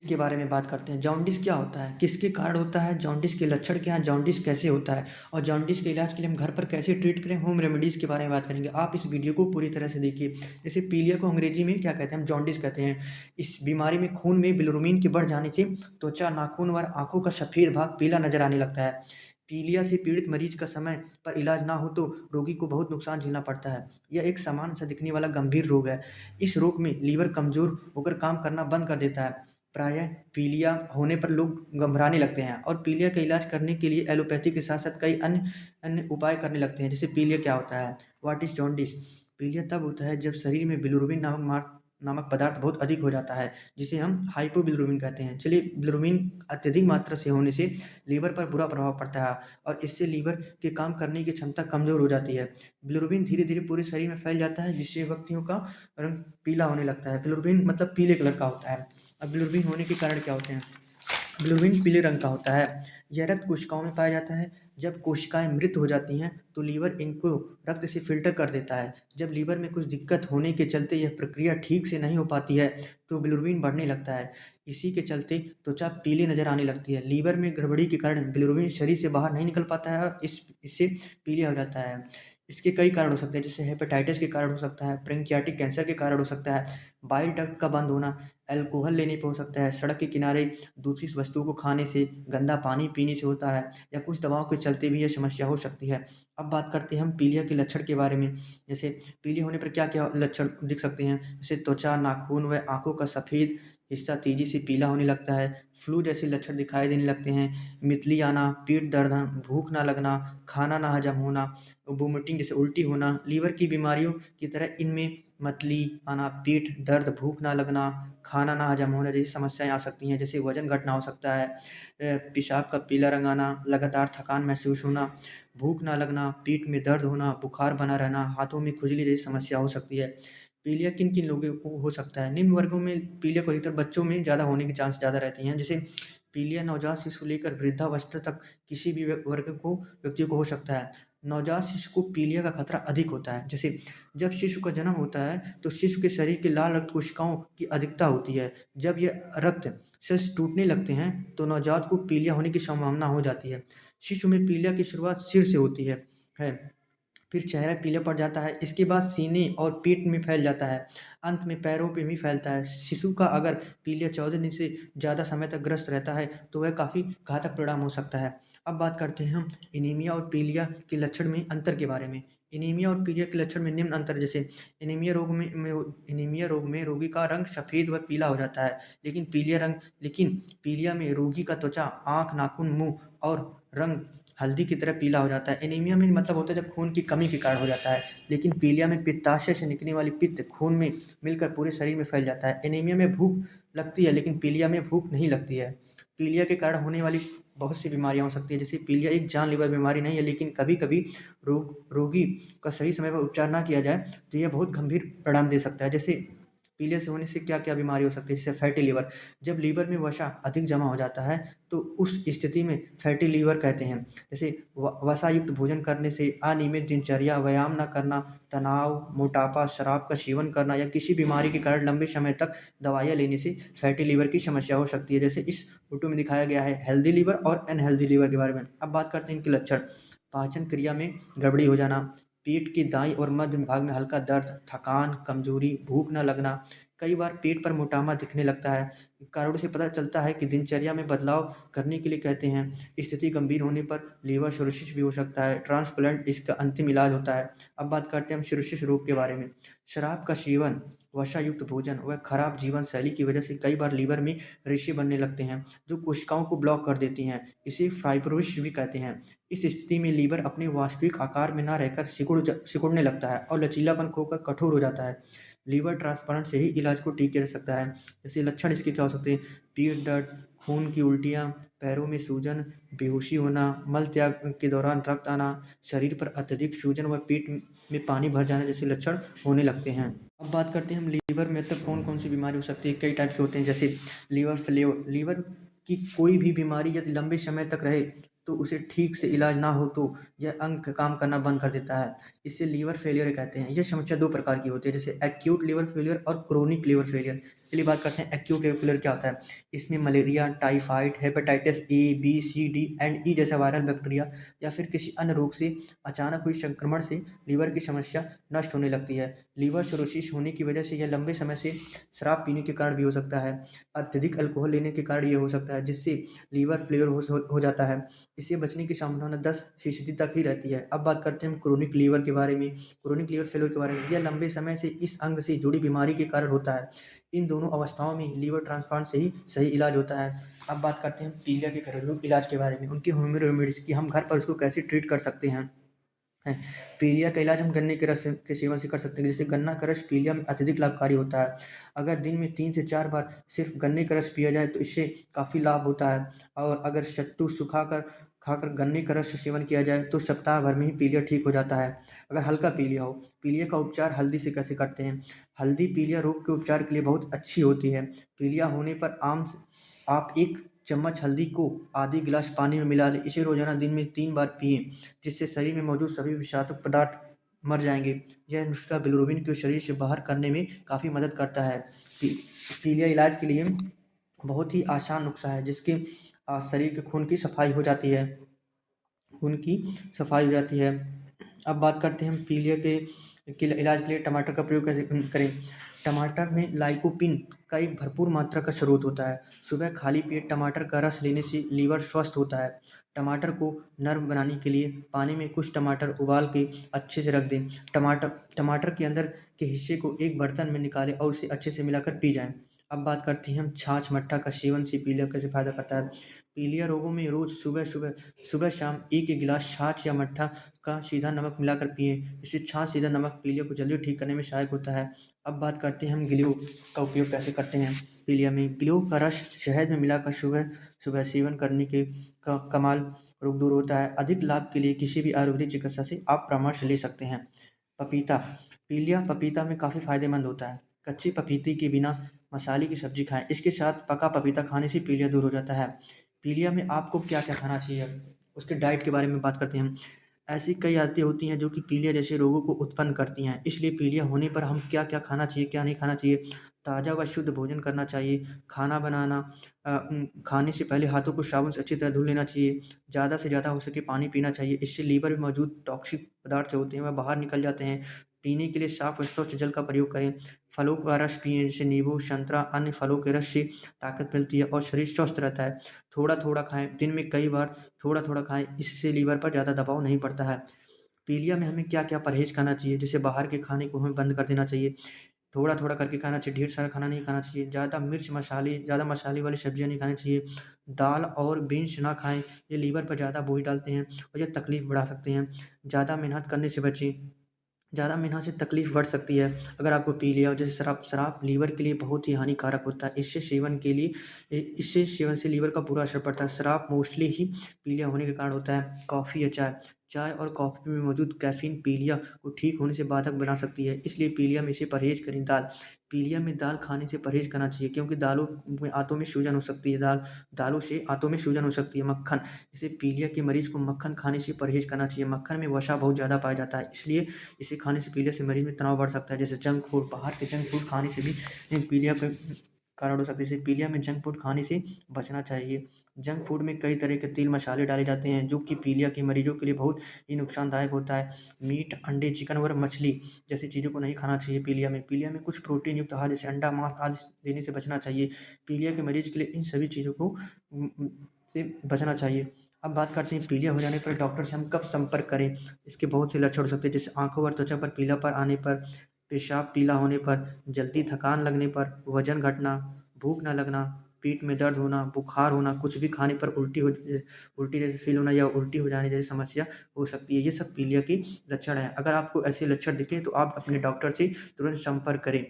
के बारे में बात करते हैं। जॉन्डिस क्या होता है, किसके कारण होता है, जॉन्डिस के लक्षण क्या हैं, जॉन्डिस कैसे होता है और जॉन्डिस के इलाज के लिए हम घर पर कैसे ट्रीट करें, होम रेमेडीज़ के बारे में बात करेंगे। आप इस वीडियो को पूरी तरह से देखिए। जैसे पीलिया को अंग्रेजी में क्या कहते हैं, हम जॉन्डिस कहते हैं। इस बीमारी में खून में बिलिरुबिन के बढ़ जाने से त्वचा, नाखून व आंखों का सफ़ेद भाग पीला नजर आने लगता है। पीलिया से पीड़ित मरीज का समय पर इलाज ना हो तो रोगी को बहुत नुकसान झेलना पड़ता है। यह एक सामान्य सा दिखने वाला गंभीर रोग है। इस रोग में लीवर कमजोर होकर काम करना बंद कर देता है। प्रायः पीलिया होने पर लोग घबराने लगते हैं और पीलिया का इलाज करने के लिए एलोपैथी के साथ साथ कई अन्य अन्य उपाय करने लगते हैं। जैसे पीलिया क्या होता है, व्हाट इज जॉन्डिस। पीलिया तब होता है जब शरीर में बिलिरुबिन नामक पदार्थ बहुत अधिक हो जाता है, जिसे हम हाइपोबिलिरुबिन कहते हैं। चलिए, बिलिरुबिन अत्यधिक मात्रा से होने से लीवर पर बुरा प्रभाव पड़ता है और इससे लीवर के काम करने की क्षमता कमजोर हो जाती है। बिलिरुबिन धीरे धीरे पूरे शरीर में फैल जाता है, जिससे व्यक्तियों का रंग पीला होने लगता है। बिलिरुबिन मतलब पीले कलर का होता है। अब बिलिरुबिन होने के कारण क्या होते हैं, बिलिरुबिन पीले रंग का होता है। यह रक्त कोशिकाओं में पाया जाता है। जब कोशिकाएं मृत हो जाती हैं तो लीवर इनको रक्त से फिल्टर कर देता है। जब लीवर में कुछ दिक्कत होने के चलते यह प्रक्रिया ठीक से नहीं हो पाती है तो बिलिरुबिन बढ़ने लगता है। इसी के चलते त्वचा पीली नजर आने लगती है। लीवर में गड़बड़ी के कारण बिलिरुबिन शरीर से बाहर नहीं निकल पाता है और इससे पीलिया हो जाता है। इसके कई कारण हो सकते हैं, जैसे हेपेटाइटिस के कारण हो सकता है, पैंक्रियाटिक कैंसर के कारण हो सकता है, बाइल डक्ट का बंद होना, अल्कोहल लेने पे हो सकता है, सड़क के किनारे दूसरी वस्तुओं को खाने से, गंदा पानी पीने से होता है या कुछ दवाओं के चलते भी यह समस्या हो सकती है। अब बात करते हैं हम पीलिया के लक्षण के बारे में। जैसे पीलिया होने पर क्या क्या लक्षण दिख सकते हैं, जैसे त्वचा, नाखून व आंखों का सफ़ेद हिस्सा तेजी से पीला होने लगता है, फ्लू जैसे लक्षण दिखाई देने लगते हैं, मितली आना, पेट दर्द, भूख ना लगना, खाना ना हजम होना, वोमिटिंग जैसे उल्टी होना। लीवर की बीमारियों की तरह इनमें मतली आना, पेट दर्द, भूख ना लगना, खाना ना हजम होना जैसी समस्याएं आ सकती हैं। जैसे वजन घटना हो सकता है, पेशाब का पीला रंग आना, लगातार थकान महसूस होना, भूख ना लगना, पेट में दर्द होना, बुखार बना रहना, हाथों में खुजली जैसी समस्या हो सकती है। पीलिया किन किन लोगों को हो सकता है, निम्न वर्गों में पीलिया को अधिकतर बच्चों में ज़्यादा होने की चांस ज़्यादा रहती हैं। जैसे पीलिया नवजात शिशु लेकर वृद्धावस्था तक किसी भी वर्ग को व्यक्ति को हो सकता है। नवजात शिशु को पीलिया का खतरा अधिक होता है। जैसे जब शिशु का जन्म होता है तो शिशु के शरीर के लाल रक्त कोशिकाओं की अधिकता होती है। जब ये रक्त सेल्स टूटने लगते हैं तो नवजात को पीलिया होने की संभावना हो जाती है। शिशु में पीलिया की शुरुआत सिर से होती है। फिर चेहरा पीला पड़ जाता है, इसके बाद सीने और पेट में फैल जाता है, अंत में पैरों पे भी फैलता है। शिशु का अगर पीलिया 14 दिन से ज़्यादा समय तक ग्रस्त रहता है तो वह काफ़ी घातक परिणाम हो सकता है। अब बात करते हैं हम एनीमिया और पीलिया के लक्षण में अंतर के बारे में। एनीमिया और पीलिया के लक्षण में निम्न अंतर, जैसे एनीमिया रोग में रोगी का रंग सफ़ेद व पीला हो जाता है, लेकिन पीलिया में रोगी का त्वचा, आँख, नाखून, मुँह और रंग हल्दी की तरह पीला हो जाता है। एनीमिया में मतलब होता है जब खून की कमी के कारण हो जाता है, लेकिन पीलिया में पित्ताशय से निकलने वाली पित्त खून में मिलकर पूरे शरीर में फैल जाता है। एनीमिया में भूख लगती है लेकिन पीलिया में भूख नहीं लगती है। पीलिया के कारण होने वाली बहुत सी बीमारियां हो सकती है। जैसे पीलिया एक जानलेवा बीमारी नहीं है, लेकिन कभी कभी रोगी का सही समय पर उपचार ना किया जाए तो यह बहुत गंभीर परिणाम दे सकता है। जैसे पीलिया से होने से क्या क्या बीमारी हो सकती है, जैसे फैटी लीवर। जब लीवर में वसा अधिक जमा हो जाता है तो उस स्थिति में फैटी लीवर कहते हैं। जैसे वसा युक्त भोजन करने से, अनियमित दिनचर्या, व्यायाम न करना, तनाव, मोटापा, शराब का सेवन करना या किसी बीमारी के कारण लंबे समय तक दवाइयाँ लेने से फैटी लीवर की समस्या हो सकती है। जैसे इस फोटो में दिखाया गया है हेल्दी लीवर और अनहेल्दी लीवर के बारे में। अब बात करते हैं इनके लक्षण। पाचन क्रिया में गड़बड़ी हो जाना, पेट के दाईं और मध्य भाग में हल्का दर्द, थकान, कमजोरी, भूख न लगना, कई बार पेट पर मोटापा दिखने लगता है। कारणों से पता चलता है कि दिनचर्या में बदलाव करने के लिए कहते हैं। स्थिति गंभीर होने पर लीवर सिरोसिस भी हो सकता है, ट्रांसप्लांट इसका अंतिम इलाज होता है। अब बात करते हैं हम सिरोसिस रोग के बारे में। शराब का सेवन, वसा युक्त भोजन व खराब जीवन शैली की वजह से कई बार लीवर में रेशे बनने लगते हैं जो कोशिकाओं को ब्लॉक कर देती हैं। इसे फाइब्रोसिस भी कहते हैं। इस स्थिति में लीवर अपने वास्तविक आकार में न रहकर सिकुड़ने लगता है और लचीलापन खोकर कठोर हो जाता है। लीवर ट्रांसप्लांट से ही इलाज को ठीक किया जा सकता है। जैसे लक्षण इसके क्या हो सकते हैं, पेट दर्द, खून की उल्टियाँ, पैरों में सूजन, बेहोशी होना, मल त्याग के दौरान रक्त आना, शरीर पर अत्यधिक सूजन व पेट में पानी भर जाना जैसे लक्षण होने लगते हैं। अब बात करते हैं हम लीवर में तब कौन कौन सी बीमारी हो सकती है। कई टाइप के होते हैं, जैसे लीवर फेल्योर। लीवर की कोई भी बीमारी यदि लंबे समय तक रहे तो उसे ठीक से इलाज ना हो तो यह अंग काम करना बंद कर देता है। इसे लीवर फेलियर कहते हैं। यह समस्या दो प्रकार की होती है, जैसे एक्यूट लीवर फेलियर और क्रोनिक लीवर फेलियर। चलिए बात करते हैं एक्यूट लीवर फेलियर क्या होता है। इसमें malaria, typhoid, hepatitis A, B, C, D and E जैसे वायरल बैक्टीरिया या फिर किसी अन्य रोग से अचानक हुई संक्रमण से लीवर की समस्या नष्ट होने लगती है। लीवर सिरोसिस होने की वजह से यह लंबे समय से शराब पीने के कारण भी हो सकता है। अत्यधिक अल्कोहल लेने के कारण ये हो सकता है, जिससे लीवर फेलियर हो जाता है। इससे बचने की संभावना 10% तक ही रहती है। अब बात करते हैं हम क्रोनिक लीवर के बारे में। क्रोनिक लीवर फेलियर के बारे में, यह लंबे समय से इस अंग से जुड़ी बीमारी के कारण होता है। इन दोनों अवस्थाओं में लीवर ट्रांसप्लांट से ही सही इलाज होता है। अब बात करते हैं पीलिया के घरेलू इलाज के बारे में, उनकी होम रेमेडीज की हम घर पर उसको कैसे ट्रीट कर सकते हैं। पीलिया का इलाज हम गन्ने के रस के सेवन से कर सकते हैं, जिससे गन्ना का रस पीलिया में अत्यधिक लाभकारी होता है। अगर दिन में 3 से 4 बार सिर्फ गन्ने का रस पिया जाए तो इससे काफ़ी लाभ होता है। और अगर सत्तू सुखाकर खाकर गन्ने का रस से सेवन किया जाए तो सप्ताह भर में ही पीलिया ठीक हो जाता है। अगर हल्का पीलिया हो, पीलिया का उपचार हल्दी से कैसे करते हैं। हल्दी पीलिया रोग के उपचार के लिए बहुत अच्छी होती है। पीलिया होने पर आप 1 चम्मच हल्दी को आधी गिलास पानी में मिला लें। इसे रोज़ाना दिन में 3 बार पिएँ, जिससे शरीर में मौजूद सभी विषाक्त पदार्थ मर जाएँगे। यह नुस्खा बिलिरुबिन को शरीर से बाहर करने में काफ़ी मदद करता है। पी पीलिया इलाज के लिए बहुत ही आसान नुस्खा है, जिसके शरीर के खून की सफाई हो जाती है। अब बात करते हैं हम पीलिया के इलाज के लिए टमाटर का प्रयोग कैसे करें। टमाटर में लाइकोपीन का एक भरपूर मात्रा का स्रोत होता है। सुबह खाली पेट टमाटर का रस लेने से लीवर स्वस्थ होता है। टमाटर को नर्म बनाने के लिए पानी में कुछ टमाटर उबाल के अच्छे से रख दें। टमाटर टमाटर के अंदर के हिस्से को एक बर्तन में निकालें और उसे अच्छे से मिलाकर पी जाएं। अब बात करते हैं हम छाछ मट्ठा का सेवन से पीलिया कैसे फायदा करता है। पीलिया रोगों में रोज सुबह शाम एक गिलास छाछ या मट्ठा का सीधा नमक मिलाकर पिएँ। इससे छाछ सीधा नमक पीलिया को जल्दी ठीक करने में सहायक होता है। अब बात करते हैं हम गिलोय का उपयोग कैसे करते हैं पीलिया में। गिलोय का रस शहद में मिलाकर सुबह सुबह सेवन करने के कमाल रोग दूर होता है। अधिक लाभ के लिए किसी भी आयुर्वेदिक चिकित्सा से आप परामर्श ले सकते हैं। पपीता, पीलिया पपीता में काफ़ी फायदेमंद होता है। कच्ची पपीते के बिना मसाले की सब्जी खाएं, इसके साथ पका पपीता खाने से पीलिया दूर हो जाता है। पीलिया में आपको क्या क्या खाना चाहिए, उसके डाइट के बारे में बात करते हैं हम। ऐसी कई आदतें होती हैं जो कि पीलिया जैसे रोगों को उत्पन्न करती हैं, इसलिए पीलिया होने पर हम क्या क्या खाना चाहिए, क्या नहीं खाना चाहिए। ताज़ा व शुद्ध भोजन करना चाहिए। खाना बनाना खाने से पहले हाथों को साबुन से अच्छी तरह धुल लेना चाहिए। ज़्यादा से ज़्यादा हो सके पानी पीना चाहिए, इससे लीवर में मौजूद टॉक्सिक पदार्थ जो होते हैं वह बाहर निकल जाते हैं। पीने के लिए साफ और स्वच्छ जल का प्रयोग करें। फलों का रस पिएँ, जैसे नींबू, संतरा, अन्य फलों के रस से ताकत मिलती है और शरीर स्वस्थ रहता है। थोड़ा थोड़ा खाएं, दिन में कई बार थोड़ा थोड़ा खाएं, इससे लीवर पर ज़्यादा दबाव नहीं पड़ता है। पीलिया में हमें क्या क्या परहेज़ करना चाहिए, जैसे बाहर के खाने को हमें बंद कर देना चाहिए। थोड़ा थोड़ा करके खाना चाहिए, ढेर सारा खाना नहीं खाना चाहिए। ज़्यादा मसाले वाली सब्जियाँ नहीं खानी चाहिए। दाल और बीन्स ना खाएं, ये लीवर पर ज़्यादा बोझ डालते हैं और ये तकलीफ़ बढ़ा सकते हैं। ज़्यादा मेहनत करने से बचें, ज़्यादा मेहनत से तकलीफ़ बढ़ सकती है। अगर आपको पी लिया हो, जैसे शराब शराब लीवर के लिए बहुत ही हानिकारक होता है। इससे सेवन से लीवर का बुरा असर पड़ता है। शराब मोस्टली ही पीलिया होने के कारण होता है। कॉफ़ी या चाय, चाय और कॉफ़ी में मौजूद कैफ़ीन पीलिया को ठीक होने से बाधक बना सकती है, इसलिए पीलिया में से परहेज़ करें। पीलिया में दाल खाने से परहेज़ करना चाहिए, क्योंकि दालों में आंतों में सूजन हो सकती है। दालों से आंतों में सूजन हो सकती है। मक्खन, जैसे पीलिया के मरीज़ को मक्खन खाने से परहेज़ करना चाहिए। मक्खन में वसा बहुत ज़्यादा पाया जाता है, इसलिए इसे खाने से पीलिया से मरीज़ में तनाव बढ़ सकता है। जैसे जंक फूड, बाहर के जंक फूड खाने से भी पीलिया का कारण हो सकता है। जैसे पीलिया में जंक फूड खाने से बचना चाहिए। जंक फूड में कई तरह के तेल मसाले डाले जाते हैं, जो कि पीलिया के मरीजों के लिए बहुत ही नुकसानदायक होता है। मीट, अंडे, चिकन और मछली जैसी चीज़ों को नहीं खाना चाहिए पीलिया में कुछ प्रोटीन युक्त आहार जैसे अंडा, मांस आदि लेने से बचना चाहिए। पीलिया के मरीज़ के लिए इन सभी चीज़ों को से बचना चाहिए। अब बात करते हैं पीलिया हो जाने पर डॉक्टर से हम कब संपर्क करें। इसके बहुत से लक्षण हो सकते हैं, जैसे आँखों और त्वचा पर पीलापन आने पर, पेशाब पीला होने पर, जल्दी थकान लगने पर, वज़न घटना, भूख न लगना, पेट में दर्द होना, बुखार होना, कुछ भी खाने पर उल्टी जैसे फ़ील होना या उल्टी हो जाने जैसी समस्या हो सकती है। ये सब पीलिया के लक्षण हैं। अगर आपको ऐसे लक्षण दिखें तो आप अपने डॉक्टर से तुरंत संपर्क करें।